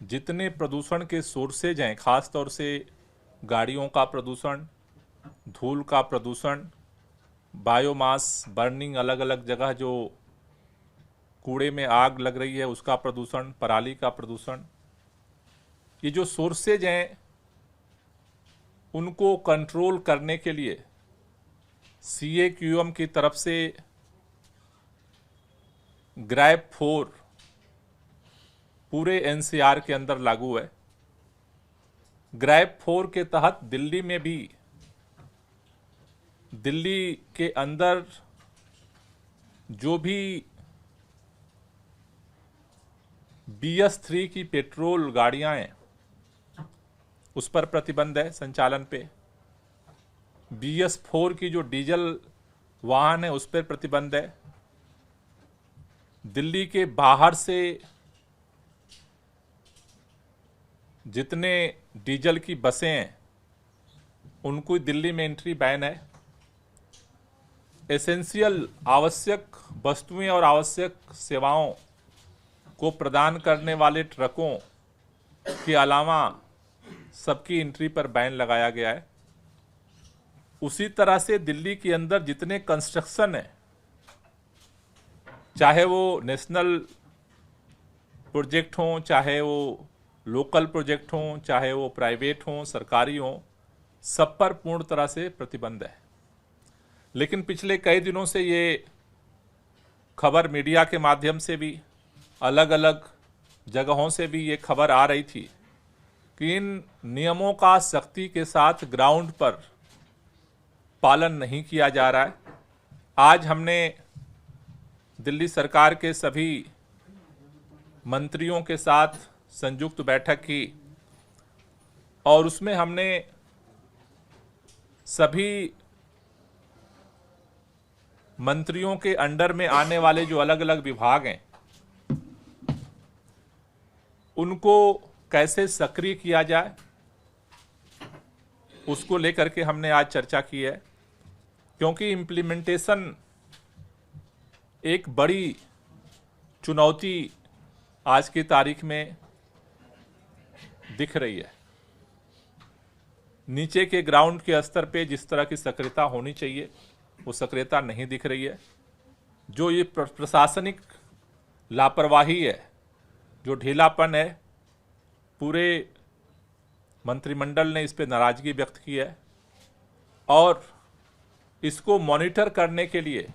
जितने प्रदूषण के सोर्सेज हैं, खास तौर से गाड़ियों का प्रदूषण, धूल का प्रदूषण, बायोमास बर्निंग, अलग अलग जगह जो कूड़े में आग लग रही है उसका प्रदूषण, पराली का प्रदूषण, ये जो सोर्सेज हैं उनको कंट्रोल करने के लिए CAQM की तरफ से ग्रैब 4 पूरे NCR के अंदर लागू है। ग्रैब 4 के तहत दिल्ली में भी, दिल्ली के अंदर जो भी BS3 की पेट्रोल गाड़ियां हैं उस पर प्रतिबंध है संचालन पे। BS4 की जो डीजल वाहन है उस पर प्रतिबंध है। दिल्ली के बाहर से जितने डीजल की बसें हैं उनको दिल्ली में एंट्री बैन है। एसेंशियल आवश्यक वस्तुएं और आवश्यक सेवाओं को प्रदान करने वाले ट्रकों के अलावा सबकी एंट्री पर बैन लगाया गया है। उसी तरह से दिल्ली के अंदर जितने कंस्ट्रक्शन है, चाहे वो नेशनल प्रोजेक्ट हों, चाहे वो लोकल प्रोजेक्ट हों, चाहे वो प्राइवेट हों, सरकारी हों, सब पर पूर्ण तरह से प्रतिबंध है। लेकिन पिछले कई दिनों से ये खबर मीडिया के माध्यम से भी, अलग अलग जगहों से भी ये खबर आ रही थी कि इन नियमों का सख्ती के साथ ग्राउंड पर पालन नहीं किया जा रहा है। आज हमने दिल्ली सरकार के सभी मंत्रियों के साथ संयुक्त बैठक की और उसमें हमने सभी मंत्रियों के अंडर में आने वाले जो अलग अलग विभाग हैं उनको कैसे सक्रिय किया जाए उसको लेकर के हमने आज चर्चा की है। क्योंकि इम्प्लीमेंटेशन एक बड़ी चुनौती आज की तारीख में दिख रही है। नीचे के ग्राउंड के स्तर पे जिस तरह की सक्रियता होनी चाहिए वो सक्रियता नहीं दिख रही है। जो ये प्रशासनिक लापरवाही है, जो ढीलापन है, पूरे मंत्रिमंडल ने इस पे नाराजगी व्यक्त की है और इसको मॉनिटर करने के लिए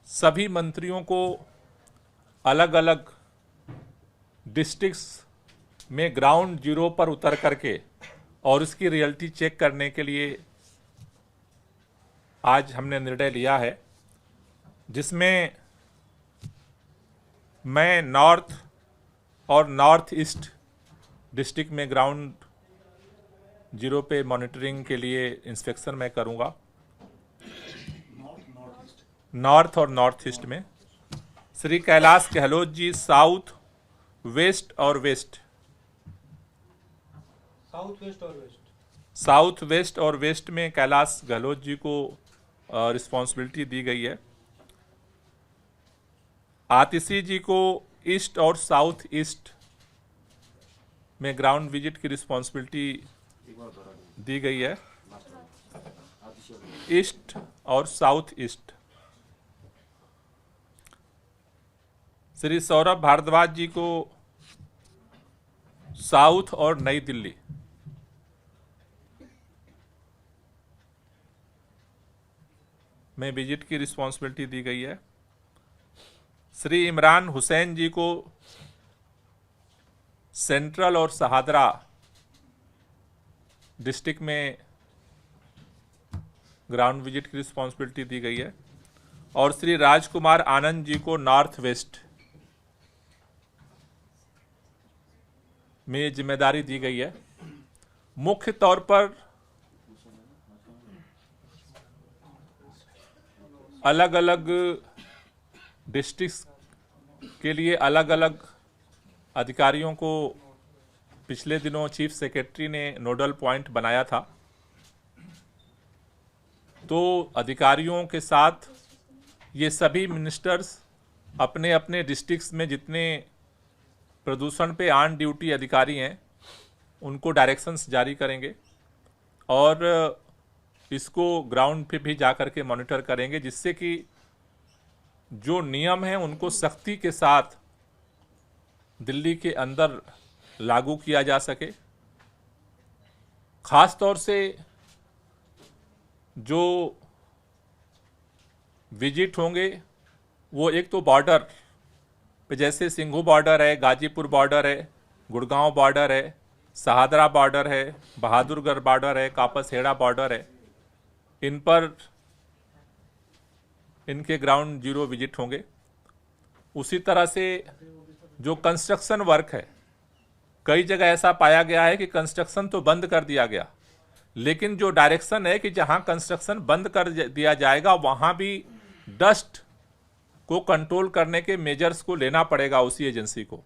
सभी मंत्रियों को अलग अलग डिस्ट्रिक्ट्स में ग्राउंड जीरो पर उतर करके और इसकी रियलिटी चेक करने के लिए आज हमने निर्णय लिया है, जिसमें मैं नॉर्थ और नॉर्थ ईस्ट डिस्ट्रिक्ट में ग्राउंड जीरो पे मॉनिटरिंग के लिए इंस्पेक्शन मैं करूंगा। नॉर्थ और नॉर्थ ईस्ट में श्री कैलाश गहलोत जी साउथ वेस्ट और वेस्ट, साउथ वेस्ट और वेस्ट में कैलाश गहलोत जी को रिस्पॉन्सिबिलिटी दी गई है। आतिशी जी को ईस्ट और साउथ ईस्ट में ग्राउंड विजिट की रिस्पॉन्सिबिलिटी दी गई है। ईस्ट और साउथ ईस्ट। श्री सौरभ भारद्वाज जी को साउथ और नई दिल्ली में विजिट की रिस्पॉन्सिबिलिटी दी गई है। श्री इमरान हुसैन जी को सेंट्रल और सहादरा डिस्ट्रिक्ट में ग्राउंड विजिट की रिस्पॉन्सिबिलिटी दी गई है और श्री राजकुमार आनंद जी को नॉर्थ वेस्ट में ये जिम्मेदारी दी गई है। मुख्य तौर पर अलग अलग डिस्ट्रिक्ट्स के लिए अलग अलग अधिकारियों को पिछले दिनों चीफ सेक्रेटरी ने नोडल पॉइंट बनाया था। तो अधिकारियों के साथ ये सभी मिनिस्टर्स अपने अपने डिस्ट्रिक्ट्स में जितने प्रदूषण पे ऑन ड्यूटी अधिकारी हैं उनको डायरेक्शंस जारी करेंगे और इसको ग्राउंड पे भी जा कर के मॉनिटर करेंगे, जिससे कि जो नियम हैं उनको सख्ती के साथ दिल्ली के अंदर लागू किया जा सके। खास तौर से जो विजिट होंगे वो एक तो बॉर्डर पे, जैसे सिंघू बॉर्डर है, गाजीपुर बॉर्डर है, गुड़गांव बॉर्डर है, शहादरा बॉर्डर है, बहादुरगढ़ बॉर्डर है, कापसहेड़ा बॉर्डर है, इन पर इनके ग्राउंड जीरो विजिट होंगे। उसी तरह से जो कंस्ट्रक्शन वर्क है, कई जगह ऐसा पाया गया है कि कंस्ट्रक्शन तो बंद कर दिया गया, लेकिन जो डायरेक्शन है कि जहां कंस्ट्रक्शन बंद कर दिया जाएगा वहां भी डस्ट को कंट्रोल करने के मेजर्स को लेना पड़ेगा उसी एजेंसी को।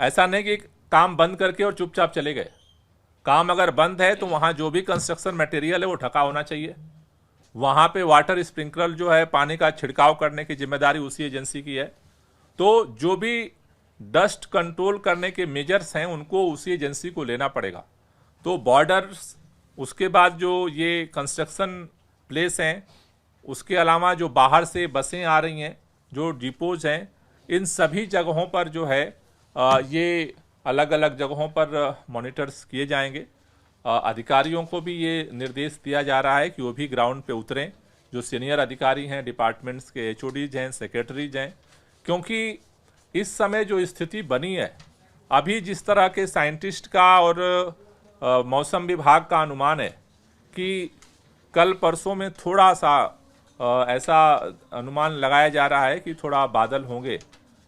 ऐसा नहीं कि काम बंद करके और चुपचाप चले गए। काम अगर बंद है तो वहां जो भी कंस्ट्रक्शन मटेरियल है वो ढका होना चाहिए। वहां पे वाटर स्प्रिंकलर जो है, पानी का छिड़काव करने की जिम्मेदारी उसी एजेंसी की है। तो जो भी डस्ट कंट्रोल करने के मेजर्स हैं उनको उसी एजेंसी को लेना पड़ेगा। तो बॉर्डर्स, उसके बाद जो ये कंस्ट्रक्शन प्लेस हैं, उसके अलावा जो बाहर से बसें आ रही हैं, जो डिपोज हैं, इन सभी जगहों पर जो है ये अलग अलग जगहों पर मॉनिटर्स किए जाएंगे। अधिकारियों को भी ये निर्देश दिया जा रहा है कि वो भी ग्राउंड पे उतरें, जो सीनियर अधिकारी हैं, डिपार्टमेंट्स के एचओडीज हैं, सेक्रेटरीज हैं, क्योंकि इस समय जो स्थिति बनी है, अभी जिस तरह के साइंटिस्ट का और मौसम विभाग का अनुमान है कि कल परसों में थोड़ा सा ऐसा अनुमान लगाया जा रहा है कि थोड़ा बादल होंगे,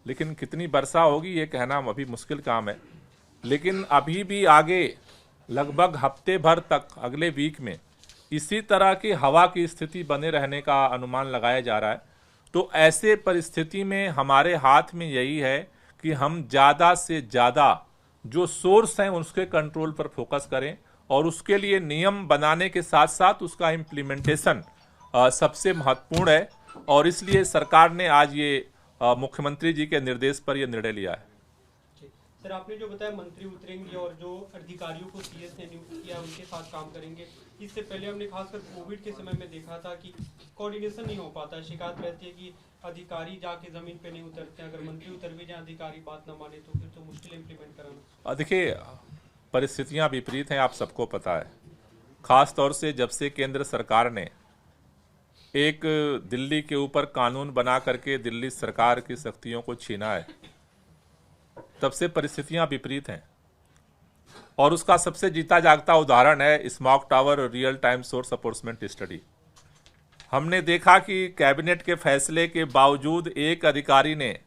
लेकिन कितनी वर्षा होगी ये कहना अभी मुश्किल काम है। लेकिन अभी भी आगे लगभग हफ्ते भर तक, अगले वीक में इसी तरह की हवा की स्थिति बने रहने का अनुमान लगाया जा रहा है। तो ऐसे परिस्थिति में हमारे हाथ में यही है कि हम ज़्यादा से ज़्यादा जो सोर्स हैं उसके कंट्रोल पर फोकस करें, और उसके लिए नियम बनाने के साथ साथ उसका इम्प्लीमेंटेशन सबसे महत्वपूर्ण है। और इसलिए सरकार ने आज ये मुख्यमंत्री जी के निर्देश पर यह निर्णय लिया है। सर, आपने जो बताया मंत्री उतरेंगे और जो अधिकारियों को सीएस ने नियुक्त किया उनके साथ काम करेंगे। इससे पहले हमने खासकर कोविड के समय में देखा था कि कोऑर्डिनेशन नहीं हो पाता, शिकायत रहती है कि अधिकारी जाके जमीन पे नहीं उतरते, अगर मंत्री उतर भी जाए अधिकारी बात ना माने तो फिर तो मुश्किल इम्प्लीमेंट कराना। देखिए, परिस्थितियां विपरीत हैं, आप सबको पता है। खास तौर से जब से केंद्र सरकार ने एक दिल्ली के ऊपर कानून बना करके दिल्ली सरकार की शक्तियों को छीना है, तब से परिस्थितियां विपरीत हैं। और उसका सबसे जीता जागता उदाहरण है स्मॉग टावर और रियल टाइम सोर्स अपोर्समेंट स्टडी। हमने देखा कि कैबिनेट के फैसले के बावजूद एक अधिकारी ने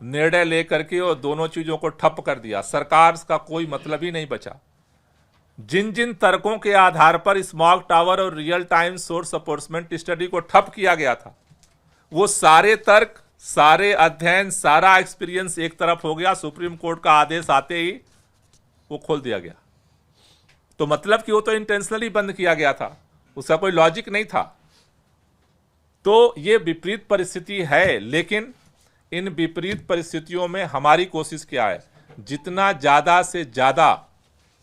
निर्णय लेकर के और दोनों चीजों को ठप कर दिया। सरकार का कोई मतलब ही नहीं बचा। जिन जिन तर्कों के आधार पर स्मॉग टावर और रियल टाइम सोर्स अपोर्समेंट स्टडी को ठप किया गया था, वो सारे तर्क, सारे अध्ययन, सारा एक्सपीरियंस एक तरफ हो गया। सुप्रीम कोर्ट का आदेश आते ही वो खोल दिया गया। तो मतलब कि वो तो इंटेंशनली बंद किया गया था, उसका कोई लॉजिक नहीं था। तो ये विपरीत परिस्थिति है, लेकिन इन विपरीत परिस्थितियों में हमारी कोशिश क्या है, जितना ज्यादा से ज्यादा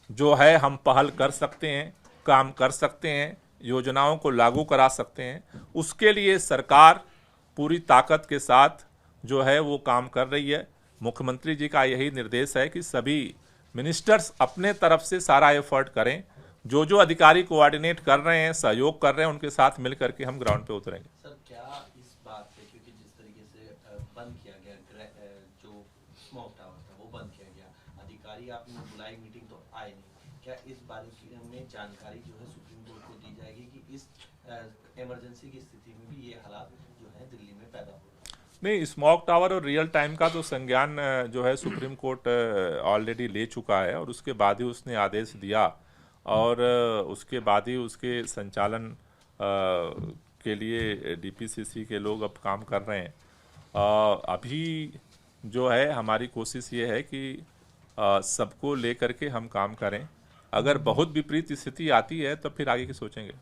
जो है हम पहल कर सकते हैं, काम कर सकते हैं, योजनाओं को लागू करा सकते हैं, उसके लिए सरकार पूरी ताकत के साथ जो है वो काम कर रही है। मुख्यमंत्री जी का यही निर्देश है कि सभी मिनिस्टर्स अपने तरफ से सारा एफर्ट करें। जो जो अधिकारी कोऑर्डिनेट कर रहे हैं, सहयोग कर रहे हैं, उनके साथ मिल करके हम ग्राउंड पे उतरेंगे। सर, क्या इस बात पे, क्योंकि जिस तरीके से बंद किया गया जो स्मॉग टावर था वो बंद किया गया, अधिकारी आपने बुलाई मीटिंग तो आए नहीं, क्या इस बारे में जानकारी जो है सुप्रीम कोर्ट को दी जाएगी कि इस इमरजेंसी की स्थिति में भी ये हालात जो है दिल्ली में पैदा हो रहा है? नहीं, स्मॉग टावर और रियल टाइम का तो संज्ञान जो है सुप्रीम कोर्ट ऑलरेडी ले चुका है, और उसके बाद ही उसने आदेश दिया, और उसके बाद ही उसके संचालन के लिए डीपीसीसी के लोग अब काम कर रहे हैं। अभी जो है हमारी कोशिश ये है कि सबको लेकर के हम काम करें। अगर बहुत विपरीत स्थिति आती है तो फिर आगे की सोचेंगे।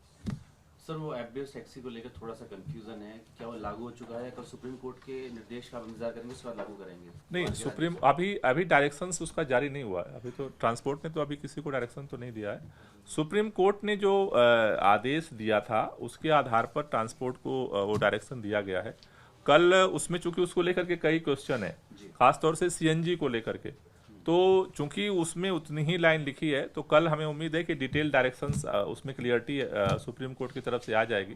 सर वो एफबीएस टैक्सी को लेकर थोड़ा सा कंफ्यूजन है, क्या वो लागू हो चुका है? कल सुप्रीम कोर्ट के निर्देश का आप इंतजार करेंगे, उसके बाद लागू करेंगे? नहीं, सुप्रीम अभी डायरेक्शन उसका जारी नहीं हुआ है। अभी तो ट्रांसपोर्ट ने तो अभी किसी को डायरेक्शन तो नहीं दिया है। सुप्रीम कोर्ट ने जो आदेश दिया था उसके आधार पर ट्रांसपोर्ट को वो डायरेक्शन दिया गया है। कल उसमें चूंकि उसको लेकर के कई क्वेश्चन है, खासतौर से सीएनजी को लेकर के, तो चूंकि उसमें उतनी ही लाइन लिखी है तो कल हमें उम्मीद है कि डिटेल डायरेक्शंस उसमें क्लियरिटी सुप्रीम कोर्ट की तरफ से आ जाएगी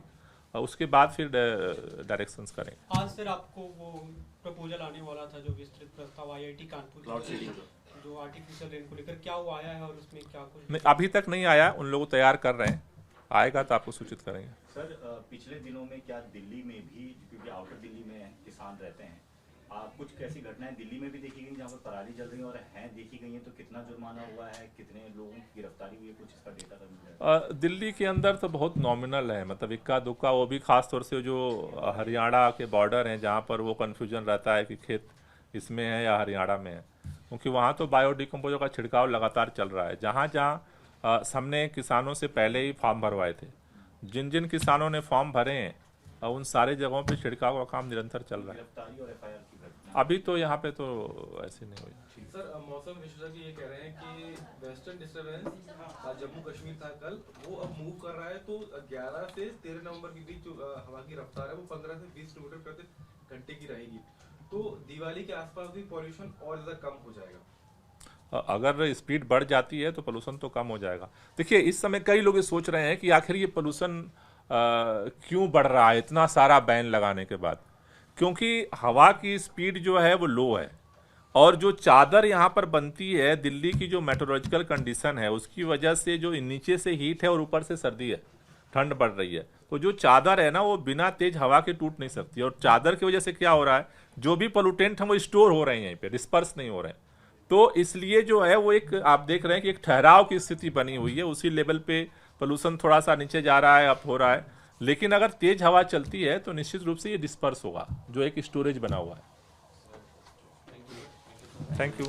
और उसके बाद फिर डायरेक्शंस करेंगे। आज सर आपको वो प्रपोजल आने वाला था जो विस्तृत प्रस्ताव आईआईटी कानपुर क्लाउड सीडिंग जो आर्टिफिशियल रेन को लेकर, क्या वो आया है और उसमें क्या कुछ? नहीं, अभी तक नहीं आया, उन लोग तैयार कर रहे हैं, आएगा तो आपको सूचित करेंगे। सर पिछले दिनों में क्या दिल्ली में भी, क्योंकि आउटर दिल्ली में किसान रहते हैं, कुछ ऐसी घटनाएं दिल्ली में भी देखी गई जहाँ पर पराली जल रही है और हैं देखी गई हैं, तो कितना जुर्माना हुआ है, कितने लोगों की गिरफ्तारी हुई है, कुछ इसका डेटा तो मिल जाएगा? दिल्ली के अंदर तो बहुत नॉमिनल है, मतलब इक्का दुक्का, वो भी खास तौर से जो हरियाणा के बॉर्डर हैं जहाँ पर वो कन्फ्यूजन रहता है कि खेत इसमें है या हरियाणा में है, क्योंकि वहाँ तो बायोडिकम्पोजर का छिड़काव लगातार चल रहा है। जहाँ जहाँ हमने किसानों से पहले ही फॉर्म भरवाए थे, जिन जिन किसानों ने फॉर्म भरे हैं उन सारे जगहों पे छिड़काव का काम निरंतर चल रहा है। गिरफ्तारी और एफआईआर की घटना अभी तो यहाँ पे तो ऐसे नहीं हुई। सर मौसम विशेषज्ञ ये कह रहे हैं कि वेस्टर्न डिस्टर्बेंस जम्मू कश्मीर था कल, वो अब मूव कर रहा है, तो 11 से 13 नवंबर के बीच जो हवा की रफ्तार है वो 15 से 20 किलोमीटर प्रति घंटे की रहेगी, तो दिवाली के आसपास भी पॉल्यूशन और ज्यादा कम हो जाएगा। अगर स्पीड बढ़ जाती है तो पोल्यूशन तो कम हो जाएगा। देखिए, इस समय कई लोग ये सोच रहे हैं कि आखिर ये पोल्यूशन क्यों बढ़ रहा है इतना सारा बैन लगाने के बाद, क्योंकि हवा की स्पीड जो है वो लो है और जो चादर यहाँ पर बनती है, दिल्ली की जो मेट्रोलॉजिकल कंडीशन है उसकी वजह से जो नीचे से हीट है और ऊपर से सर्दी है, ठंड बढ़ रही है, तो जो चादर है ना वो बिना तेज हवा के टूट नहीं सकती। और चादर की वजह से क्या हो रहा है, जो भी पोल्यूटेंट हैं वो स्टोर हो रहे हैं यहीं पे, डिस्पर्स नहीं हो रहे हैं, तो इसलिए जो है वो एक आप देख रहे हैं कि एक ठहराव की स्थिति बनी हुई है। उसी लेवल पे पोल्यूशन थोड़ा सा नीचे जा रहा है, अब हो रहा है, लेकिन अगर तेज हवा चलती है तो निश्चित रूप से ये डिस्पर्स होगा, जो एक स्टोरेज बना हुआ है। Thank you.